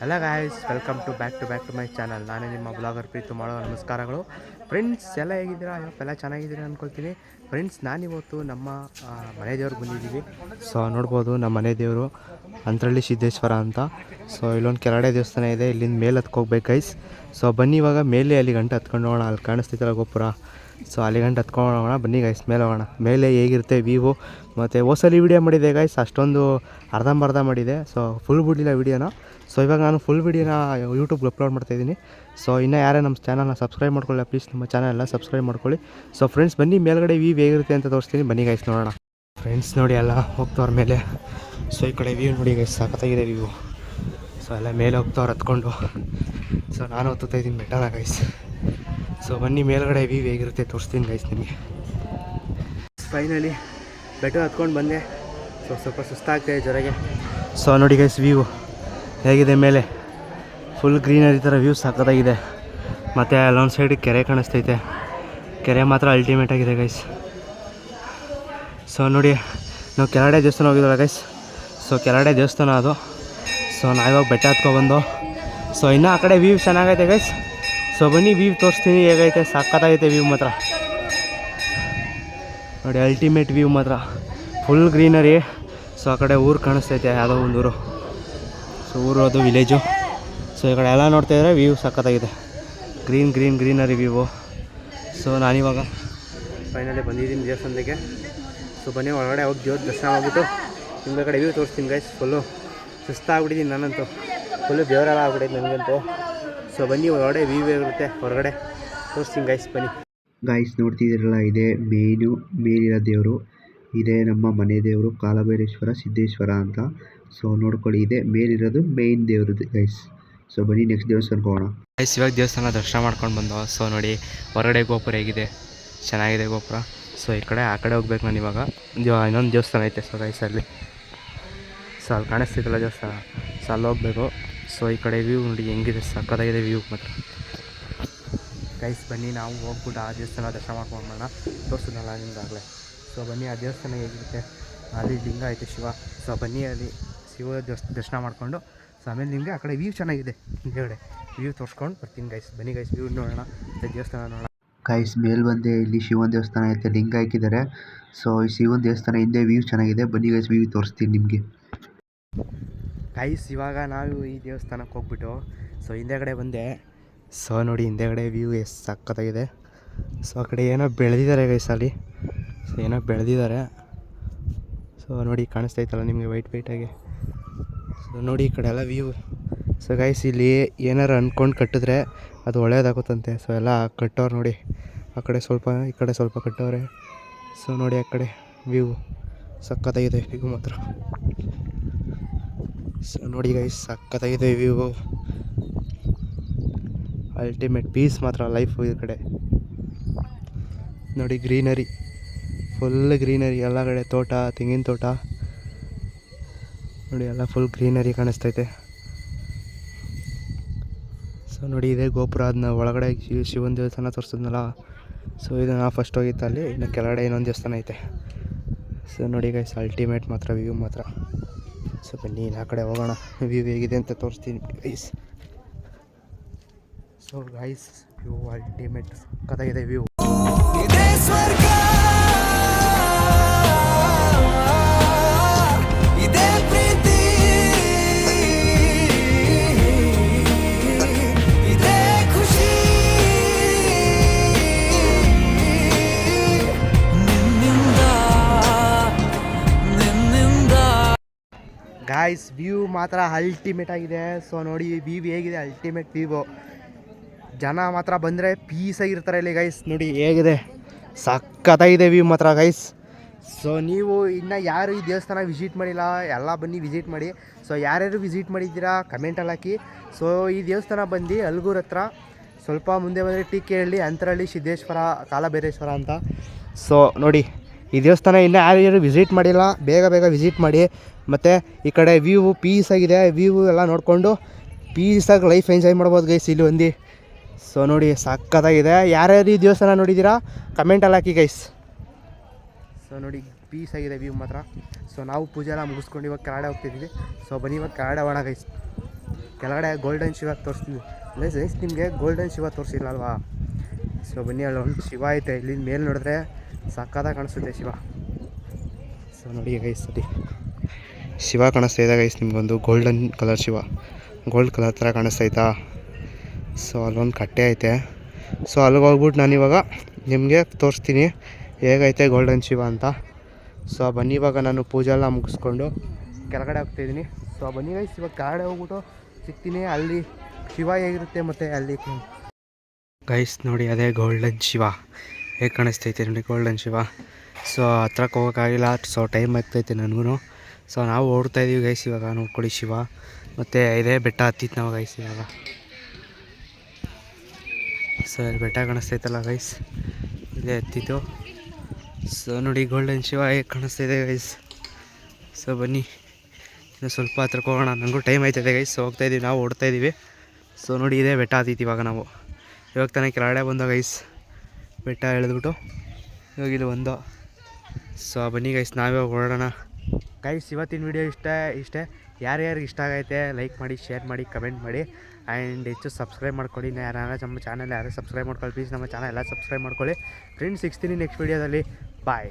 ಎಲ್ಲ guys welcome back to my channel. ನಾನೇ ನಿಮ್ಮ ಬ್ಲಾಗರ್ ಪ್ರೀತು ಮಾಡೋ ನಮಸ್ಕಾರಗಳು. ಫ್ರೆಂಡ್ಸ್ ಎಲ್ಲ ಹೇಗಿದ್ದೀರಾ? ಎಲ್ಲ ಚೆನ್ನಾಗಿದ್ದೀರಾ ಅಂದ್ಕೊಳ್ತೀನಿ. ಫ್ರೆಂಡ್ಸ್ ನಾನಿವತ್ತು ನಮ್ಮ ಮನೆ ದೇವ್ರಿಗೆ ಬಂದಿದ್ದೀವಿ. ಸೊ ನೋಡ್ಬೋದು ನಮ್ಮ ಮನೆ ದೇವರು ಅಂತರಳ್ಳಿ ಸಿದ್ದೇಶ್ವರ ಅಂತ. ಸೊ ಇಲ್ಲೊಂದು ಕೆಳಗಡೆ ದೇವಸ್ಥಾನ ಇದೆ, ಇಲ್ಲಿಂದ ಮೇಲೆ ಹತ್ಕೋಗ್ಬೇಕು ಗೈಸ್. ಸೊ ಬನ್ನಿ ಇವಾಗ ಮೇಲೆ ಅಲ್ಲಿ ಗಂಟೆ ಹತ್ಕೊಂಡು ಹೋಗೋಣ. ಅಲ್ಲಿ ಕಾಣಿಸ್ತಿತ್ತಲ್ಲ ಗೋಪುರ, ಸೊ ಅಲ್ಲಿ ಗಂಟೆ ಹತ್ಕೊಂಡು ಹೋಗೋಣ. ಬನ್ನಿ ಗೈಸ್ ಮೇಲೆ ಹೋಗೋಣ. ಮೇಲೆ ಹೇಗಿರುತ್ತೆ ವ್ಯೂವು. ಮತ್ತು ಹೊಸಲಿ ವೀಡಿಯೋ ಮಾಡಿದೆ ಗೈಸ್, ಅಷ್ಟೊಂದು ಅರ್ಧಂಬರ್ಧ ಮಾಡಿದೆ. ಸೊ ಫುಲ್ ಬಿಡಲಿಲ್ಲ ವೀಡಿಯೋನ. ಸೊ ಇವಾಗ ನಾನು ಫುಲ್ ವೀಡಿಯೋನ ಯೂಟ್ಯೂಬ್ಗೆ ಅಪ್ಲೋಡ್ ಮಾಡ್ತಾಯಿದ್ದೀನಿ. ಸೊ ಇನ್ನೂ ಯಾರೇ ನಮ್ಮ ಚಾನಲ್ನ ಸಬ್ಸ್ಕ್ರೈಬ್ ಮಾಡ್ಕೊಳ್ಳಿ ಪ್ಲೀಸ್, ನಮ್ಮ ಚಾನಲ್ ಎಲ್ಲ ಸಬ್ಸ್ಕ್ರೈಬ್ ಮಾಡ್ಕೊಳ್ಳಿ. ಸೊ ಫ್ರೆಂಡ್ಸ್ ಬನ್ನಿ ಮೇಲ್ಗಡೆ ವ್ಯೂ ಹೇಗಿರುತ್ತೆ ಅಂತ ತೋರಿಸ್ತೀನಿ. ಬನ್ನಿ ಗೈಸ್ ನೋಡೋಣ. ಫ್ರೆಂಡ್ಸ್ ನೋಡಿ ಎಲ್ಲ ಹೋಗ್ತವ್ರ ಮೇಲೆ. ಸೊ ಈ ಕಡೆ ವ್ಯೂ ನೋಡಿ ಗೈಸ್ ಸಖತ್ತಾಗಿದೆ ವ್ಯೂ. ಸೊ ಎಲ್ಲ ಮೇಲೆ ಹೋಗ್ತವ್ರು ಹತ್ಕೊಂಡು. ಸೊ ನಾನು ಹತ್ತುತ್ತಾ ಇದ್ದೀನಿ ಬೆಟ್ಟನ ಗೈಸ್. ಸೊ ಬನ್ನಿ ಮೇಲ್ಗಡೆ ವ್ಯೂ ಹೇಗಿರುತ್ತೆ ತೋರಿಸ್ತೀನಿ ಗೈಸ್ ನಿಮಗೆ. ಫೈನಲಿ ಬೆಟ್ಟ ಹತ್ಕೊಂಡು ಬಂದೆ. ಸೊ ಸ್ವಲ್ಪ ಸುಸ್ತಾಗ್ತಾಯಿದೆ ಜೊತೆಗೆ. ಸೊ ನೋಡಿ ಗೈಸ್ ವ್ಯೂ ಹೇಗಿದೆ ಮೇಲೆ. ಫುಲ್ ಗ್ರೀನರಿ ಥರ ವ್ಯೂ ಸಖತ್ತಾಗಿದೆ. ಮತ್ತು ಅಲ್ಲೊಂದು ಸೈಡ್ ಕೆರೆ ಕಾಣಿಸ್ತೈತೆ. ಕೆರೆ ಮಾತ್ರ ಅಲ್ಟಿಮೇಟ್ ಆಗಿದೆ ಗೈಸ್. ಸೊ ನೋಡಿ ನಾವು ಕೆಳಗಡೆ ದೇವಸ್ಥಾನ ಹೋಗಿದ್ವಲ್ಲ ಗೈಸ್. ಸೊ ಕೆಳಗಡೆ ದೇವಸ್ಥಾನ ಅದು. ಸೊ ನಾವಿವಾಗ ಬೆಟ್ಟ ಹತ್ಕೊಬಂದು. ಸೊ ಇನ್ನೂ ಆ ಕಡೆ ವ್ಯೂ ಚೆನ್ನಾಗೈತೆ ಗೈಸ್. ಸೊ ಬನ್ನಿ ವ್ಯೂ ತೋರಿಸ್ತೀನಿ ಹೇಗೈತೆ. ಸಖತ್ತಾಗೈತೆ ವ್ಯೂ ಮಾತ್ರ ನೋಡಿ, ಅಲ್ಟಿಮೇಟ್ ವ್ಯೂ ಮಾತ್ರ. Full greenery. ಸೊ ಆ ಕಡೆ ಊರು ಕಾಣಿಸ್ತೈತೆ, ಯಾವುದೋ ಒಂದು ಊರು. ಸೊ ಊರು ಅದು ವಿಲೇಜು. ಸೊ ಈ ಕಡೆ ಎಲ್ಲ ನೋಡ್ತಾಯಿದ್ರೆ ವ್ಯೂ ಸಖತ್ತಾಗಿದೆ. ಗ್ರೀನರಿ ವ್ಯೂವು. ಸೊ ನಾನಿವಾಗ ಫೈನಲಿ ಬಂದಿದ್ದೀನಿ ದೇವಸ್ಥಾನಕ್ಕೆ. ಸೊ ಬನ್ನಿ ಒಳಗಡೆ ಹೋಗಿ ದೇವ್ರ ದರ್ಶನ ಮಾಡಿಬಿಟ್ಟು ನಿಮಗೆ ಕಡೆ ವ್ಯೂ ತೋರಿಸ್ತೀನಿ ಗೈಸ್. ಫುಲ್ಲು ಸುಸ್ತಾಗ್ಬಿಟ್ಟಿದ್ದೀನಿ ನಾನಂತೂ. ಫುಲ್ಲು ದೇವರೆಲ್ಲ ಆಗ್ಬಿಟ್ಟೈತೆ ನನಗಂತೂ. ಸೊ ಬನ್ನಿ ಒಳಗಡೆ ವ್ಯೂ ಇರುತ್ತೆ, ಹೊರಗಡೆ ತೋರಿಸ್ತೀನಿ ಗೈಸ್ ಬನ್ನಿ. ಗಾಯ್ಸ್ ನೋಡ್ತಿದ್ದೀರಲ್ಲ, ಇದೇ ಮೇಲಿರೋ ದೇವರು. ಇದೇ ನಮ್ಮ ಮನೆ ದೇವರು ಕಾಲಭೈರೇಶ್ವರ ಸಿದ್ದೇಶ್ವರ ಅಂತ. ಸೊ ನೋಡ್ಕೊಳ್ಳಿ, ಇದೆ ಮೇಲಿರೋದು ಮೇಯ್ನ್ ದೇವರು ಗೈಸ್. ಸೊ ಬನ್ನಿ ನೆಕ್ಸ್ಟ್ ದೇವಸ್ಥಾನಕ್ಕೆ ಹೋಗೋಣ ಗೈಸ್. ಇವಾಗ ದೇವಸ್ಥಾನ ದರ್ಶನ ಮಾಡ್ಕೊಂಡು ಬಂದೋ. ಸೊ ನೋಡಿ ಹೊರಗಡೆ ಗೋಪುರ ಹೇಗಿದೆ, ಚೆನ್ನಾಗಿದೆ ಗೋಪುರ. ಸೊ ಈ ಕಡೆ ಆ ಕಡೆ ಹೋಗ್ಬೇಕು ನಾನು ಇವಾಗ. ಇನ್ನೊಂದು ದೇವಸ್ಥಾನ ಐತೆ ಸೊ ಗೈಸ್ ಅಲ್ಲಿ. ಸೊ ಅಲ್ಲಿ ಕಾಣಿಸ್ತಿದ್ದಲ್ಲ ದೇವಸ್ಥಾನ, ಸೊ ಅಲ್ಲಿ ಹೋಗ್ಬೇಕು. ಸೊ ಈ ಕಡೆ ವ್ಯೂ ನೋಡಿ ಹೆಂಗಿದೆ, ಸಕ್ಕತ್ತಾಗಿದೆ ವ್ಯೂ ಮಾತ್ರ ಗೈಸ್. ಬನ್ನಿ ನಾವು ಹೋಗ್ಬಿಟ್ಟು ಆ ದೇವಸ್ಥಾನ ದರ್ಶನ ಮಾಡ್ಕೊಂಡು ಬರೋಣ. ತೋರಿಸಿದ್ನಲ್ಲ ನಿಮ್ಗಾಗಲೇ. ಸೊ ಬನ್ನಿ ಆ ದೇವಸ್ಥಾನ ಹೇಗಿರುತ್ತೆ. ಅಲ್ಲಿ ಲಿಂಗ ಐತೆ ಶಿವ. ಸೊ ಬನ್ನಿ ಅಲ್ಲಿ ಶಿವ ದರ್ಶನ ಮಾಡಿಕೊಂಡು. ಸೊ ಆಮೇಲೆ ನಿಮಗೆ ಆ ಕಡೆ ವ್ಯೂ ಚೆನ್ನಾಗಿದೆ, ಹಿಂದೆಗಡೆ ವ್ಯೂ ತೋರಿಸ್ಕೊಂಡು ಬರ್ತೀನಿ ಗೈಸ್. ಬನ್ನಿ ಗೈಸ್ ವ್ಯೂ ನೋಡೋಣ, ದೇವಸ್ಥಾನ ನೋಡೋಣ ಗೈಸ್. ಮೇಲ್ ಬಂದೆ, ಇಲ್ಲಿ ಶಿವನ ದೇವಸ್ಥಾನ ಐತೆ, ಲಿಂಗ ಹಾಕಿದ್ದಾರೆ. ಸೊ ಈ ಶಿವನ ದೇವಸ್ಥಾನ ಹಿಂದೆ ವ್ಯೂ ಚೆನ್ನಾಗಿದೆ. ಬನ್ನಿ ಗೈಸ್ ವ್ಯೂ ತೋರಿಸ್ತೀನಿ ನಿಮಗೆ ಗೈಸ್. ಇವಾಗ ನಾವು ಈ ದೇವಸ್ಥಾನಕ್ಕೆ ಹೋಗ್ಬಿಟ್ಟು ಸೊ ಹಿಂದೆಗಡೆ ಬಂದೆ. ಸೊ ನೋಡಿ ಹಿಂದೆಗಡೆ ವ್ಯೂ ಎಷ್ಟು ಸಕ್ಕತ್ತಾಗಿದೆ. ಸೊ ಆ ಕಡೆ ಏನೋ ಬೆಳೆದಿದ್ದಾರೆ ಗೈಸ್ ಅಲ್ಲಿ. ಸೊ ಏನೋ ಬೆಳೆದಿದ್ದಾರೆ. ಸೊ ನೋಡಿ ಕಾಣಿಸ್ತೈತಲ್ಲ ನಿಮಗೆ ವೈಟಾಗಿ. ಸೊ ನೋಡಿ ಈ ಕಡೆ ಎಲ್ಲ ವ್ಯೂ. ಸೊ ಗೈಸ್ ಇಲ್ಲಿ ಏನಾರು ಅಂದ್ಕೊಂಡು ಕಟ್ಟಿದ್ರೆ ಅದು ಒಳ್ಳೇದಾಗುತ್ತಂತೆ. ಸೊ ಎಲ್ಲ ಕಟ್ಟೋರು ನೋಡಿ, ಆ ಕಡೆ ಸ್ವಲ್ಪ ಈ ಕಡೆ ಸ್ವಲ್ಪ ಕಟ್ಟೋರೆ. ಸೊ ನೋಡಿ ಆ ಕಡೆ ವ್ಯೂ ಸಕ್ಕತ್ತಾಗಿದೆ ವ್ಯೂ ಮಾತ್ರ. ಸೊ ನೋಡಿ ಗೈಸ್ ಸಕ್ಕತ್ತಾಗಿದೆ ವ್ಯೂ. ಅಲ್ಟಿಮೇಟ್ ಪೀಸ್ ಮಾತ್ರ ಲೈಫು. ಈ ಕಡೆ ನೋಡಿ ಗ್ರೀನರಿ, ಫುಲ್ ಗ್ರೀನರಿ. ಎಲ್ಲ ಕಡೆ ತೋಟ, ತೆಂಗಿನ ತೋಟ ನೋಡಿ, ಎಲ್ಲ ಫುಲ್ ಗ್ರೀನರಿ ಕಾಣಿಸ್ತೈತೆ. ಸೊ ನೋಡಿ ಇದೇ ಗೋಪುರ. ಅದನ್ನ ಒಳಗಡೆ ಶಿವನ ದೇವಸ್ಥಾನ ತೋರಿಸಿದ್ನಲ್ಲ. ಸೊ ಇದು ನಾವು ಫಸ್ಟ್ ಹೋಗಿತ್ತು ಅಲ್ಲಿ. ಇನ್ನು ಕೆಳಗಡೆ ಇನ್ನೊಂದು ದೇವಸ್ಥಾನ ಐತೆ. ಸೊ ನೋಡಿ ಗೈಸ್ ಅಲ್ಟಿಮೇಟ್ ಮಾತ್ರ ವ್ಯೂ ಮಾತ್ರ. ಸೊ ಬನ್ನಿ ಆ ಕಡೆ ಹೋಗೋಣ, ವ್ಯೂ ಹೇಗಿದೆ ಅಂತ ತೋರಿಸ್ತೀನಿ guys. So guys view ultimate ಸಕ್ಕತ್ತಾಗಿದೆ ವ್ಯೂ. ಗಾಯ್ಸ್ ವ್ಯೂ ಮಾತ್ರ ಅಲ್ಟಿಮೇಟ್ ಆಗಿದೆ. ಸೊ ನೋಡಿ ವ್ಯೂ ಹೇಗಿದೆ, ಅಲ್ಟಿಮೇಟ್ ವ್ಯೂ. ಜನ ಮಾತ್ರ ಬಂದರೆ ಪೀಸಾಗಿರ್ತಾರೆ ಇಲ್ಲಿ ಗೈಸ್. ನೋಡಿ ಹೇಗಿದೆ, ಸಕ್ಕತ್ತಾಗಿದೆ ವ್ಯೂ ಮಾತ್ರ ಗೈಸ್. ಸೊ ನೀವು ಇನ್ನು ಯಾರು ಈ ದೇವಸ್ಥಾನ ವಿಸಿಟ್ ಮಾಡಿಲ್ಲ, ಎಲ್ಲ ಬನ್ನಿ ವಿಸಿಟ್ ಮಾಡಿ. ಸೊ ಯಾರ್ಯಾರು ವಿಸಿಟ್ ಮಾಡಿದ್ದೀರಾ ಕಮೆಂಟಲ್ಲಿ ಹಾಕಿ. ಸೊ ಈ ದೇವಸ್ಥಾನ ಬಂದು ಅಲ್ಗೂರು ಹತ್ರ ಸ್ವಲ್ಪ ಮುಂದೆ ಬಂದರೆ ಟಿಕೆಹಳ್ಳಿ ಅಂತರಳ್ಳಿ ಸಿದ್ದೇಶ್ವರ ಕಾಲಭೈರೇಶ್ವರ ಅಂತ. ಸೊ ನೋಡಿ ಈ ದೇವಸ್ಥಾನ ಇನ್ನೂ ಯಾರ್ಯಾರು ವಿಸಿಟ್ ಮಾಡಿಲ್ಲ ಬೇಗ ವಿಸಿಟ್ ಮಾಡಿ. ಮತ್ತು ಈ ಕಡೆ ವ್ಯೂ ಪೀಸಾಗಿದೆ. ವ್ಯೂ ಎಲ್ಲ ನೋಡಿಕೊಂಡು ಪೀಸಾಗಿ ಲೈಫ್ ಎಂಜಾಯ್ ಮಾಡ್ಬೋದು ಗೈಸ್ ಇಲ್ಲಿ ಒಂದು. ಸೊ ನೋಡಿ ಸಕ್ಕತ್ತಾಗಿದೆ. ಯಾರ್ಯಾರು ಈ ದೇವಸ್ಥಾನ ನೋಡಿದ್ದೀರಾ ಕಮೆಂಟಲ್ಲಿ ಹಾಕಿ ಗೈಸ್. ಸೊ ನೋಡಿ ಪೀಸಾಗಿದೆ ವ್ಯೂ ಮಾತ್ರ. ಸೊ ನಾವು ಪೂಜೆ ಎಲ್ಲ ಮುಗಿಸ್ಕೊಂಡು ಇವಾಗ ಕೆಳಗಡೆ ಹೋಗ್ತಿದ್ದೀವಿ. ಸೊ ಬನ್ನಿ ಇವಾಗ ಕೆಳಗಡೆ ಹೋಗೋಣ ಗೈಸ್. ಕೆಳಗಡೆ ಗೋಲ್ಡನ್ ಶಿವ ತೋರಿಸ್ತೀನಿ ಗೈಸ್, ನಿಮಗೆ ಗೋಲ್ಡನ್ ಶಿವ ತೋರಿಸಿಲ್ಲ ಅಲ್ವಾ. ಸೊ ಬನ್ನಿ, ಅಲ್ಲೊಂದು ಶಿವ ಐತೆ, ಇಲ್ಲಿ ಮೇಲೆ ನೋಡಿದ್ರೆ ಸಕ್ಕತ್ತಾಗಿ ಕಾಣಿಸುತ್ತೆ ಶಿವ. ಸೊ ನೋಡಿ ಗೈಸ್, ಅಲ್ಲಿ ಶಿವ ಕಾಣಿಸ್ತಾ ಇದೆ ಗೈಸ್, ನಿಮಗೊಂದು golden colour Shiva, gold colour ಥರ ಕಾಣಿಸ್ತೈತಾ. ಸೊ ಅಲ್ಲೊಂದು ಕಟ್ಟೆ ಐತೆ. ಸೊ ಅಲ್ಲಿಗೆ ಹೋಗ್ಬಿಟ್ಟು ನಾನಿವಾಗ ನಿಮಗೆ ತೋರಿಸ್ತೀನಿ ಹೇಗೈತೆ ಗೋಲ್ಡನ್ ಶಿವ ಅಂತ. ಸೊ ಬನ್ನಿ, ಇವಾಗ ನಾನು ಪೂಜೆ ಎಲ್ಲ ಮುಗಿಸ್ಕೊಂಡು ಕೆಳಗಡೆ ಹೋಗ್ತಾಯಿದ್ದೀನಿ. ಸೊ ಬನ್ನಿ ಗೈಸ್, ಇವಾಗ ಕೆಳಗಡೆ ಹೋಗ್ಬಿಟ್ಟು ಸಿಗ್ತೀನಿ, ಅಲ್ಲಿ ಶಿವ ಹೇಗಿರುತ್ತೆ ಮತ್ತು ಅಲ್ಲಿ ಗೈಸ್ ನೋಡಿ, ಅದೇ ಗೋಲ್ಡನ್ ಶಿವ ಹೇಗೆ ಕಾಣಿಸ್ತೈತೆ ನೋಡಿ, ಗೋಲ್ಡನ್ ಶಿವ. ಸೊ ಹತ್ರಕ್ಕೆ ಹೋಗೋಕ್ಕಾಗಿಲ್ಲ, ಸೊ ಟೈಮ್ ಆಗ್ತೈತೆ ನನಗೂ. ಸೊ ನಾವು ಓಡ್ತಾಯಿದ್ದೀವಿ ಗೈಸ್, ಇವಾಗ ನೋಡ್ಕೊಳ್ಳಿ ಶಿವ. ಮತ್ತು ಇದೇ ಬೆಟ್ಟ ಹತ್ತಿತ್ತು ನಾವು ಗೈಸ್ ಇವಾಗ. ಸೊ ಇಲ್ಲಿ ಬೆಟ್ಟ ಕಾಣಿಸ್ತೈತಲ್ಲ ಗೈಸ್, ಇದೇ ಹತ್ತಿತ್ತು. ಸೊ ನೋಡಿ ಗೋಲ್ಡನ್ ಶಿವ ಹೇಗೆ ಕಾಣಿಸ್ತಾಯಿದೆ ಗೈಸ್. ಸೊ ಬನ್ನಿ, ಇನ್ನು ಸ್ವಲ್ಪ ಹತ್ರಕ್ಕೆ ಹೋಗೋಣ, ನನಗೂ ಟೈಮ್ ಆಯ್ತದೆ ಗೈಸ್. ಸೊ ಹೋಗ್ತಾಯಿದ್ದೀವಿ, ನಾವು ಓಡ್ತಾಯಿದ್ದೀವಿ. ಸೊ ನೋಡಿ ಇದೇ ಬೆಟ್ಟ ಹತ್ತಿತ್ತು ಇವಾಗ ನಾವು. ಇವಾಗ ತಾನೇ ಕೆಳಗಡೆ ಬಂದೋ ಗೈಸ್, ಬೆಟ್ಟ ಎಳೆದ್ಬಿಟ್ಟು ಇವಾಗ ಇಲ್ಲಿ ಬಂದೋ. ಸೊ ಬನ್ನಿ ಗೈಸ್, ನಾವೇ ಓಡೋಣ ಗೈಸ್. ಇವತ್ತಿನ ವೀಡಿಯೋ ಇಷ್ಟೇ. ಯಾರ್ಯಾರಿಗೆ ಇಷ್ಟ ಆಗೈತೆ ಲೈಕ್ ಮಾಡಿ, ಶೇರ್ ಮಾಡಿ, ಕಮೆಂಟ್ ಮಾಡಿ, ಆ್ಯಂಡ್ ಹೆಚ್ಚು ಸಬ್ಸ್ಕ್ರೈಬ್ ಮಾಡ್ಕೊಳ್ಳಿ. ಯಾರು ನಮ್ಮ ಚಾನಲ್ ಯಾರು ಸಬ್ಸ್ಕ್ರೈಬ್ ಮಾಡ್ಕೊಳ್ಳಿ ಪ್ಲೀಸ್, ನಮ್ಮ ಚಾನಲ್ ಎಲ್ಲ ಸಬ್ಸ್ಕ್ರೈಬ್ ಮಾಡ್ಕೊಳ್ಳಿ ಫ್ರೆಂಡ್ಸ್. ಸಿಗ್ತೀನಿ ನೆಕ್ಸ್ಟ್ ವೀಡಿಯೋದಲ್ಲಿ. ಬಾಯ್.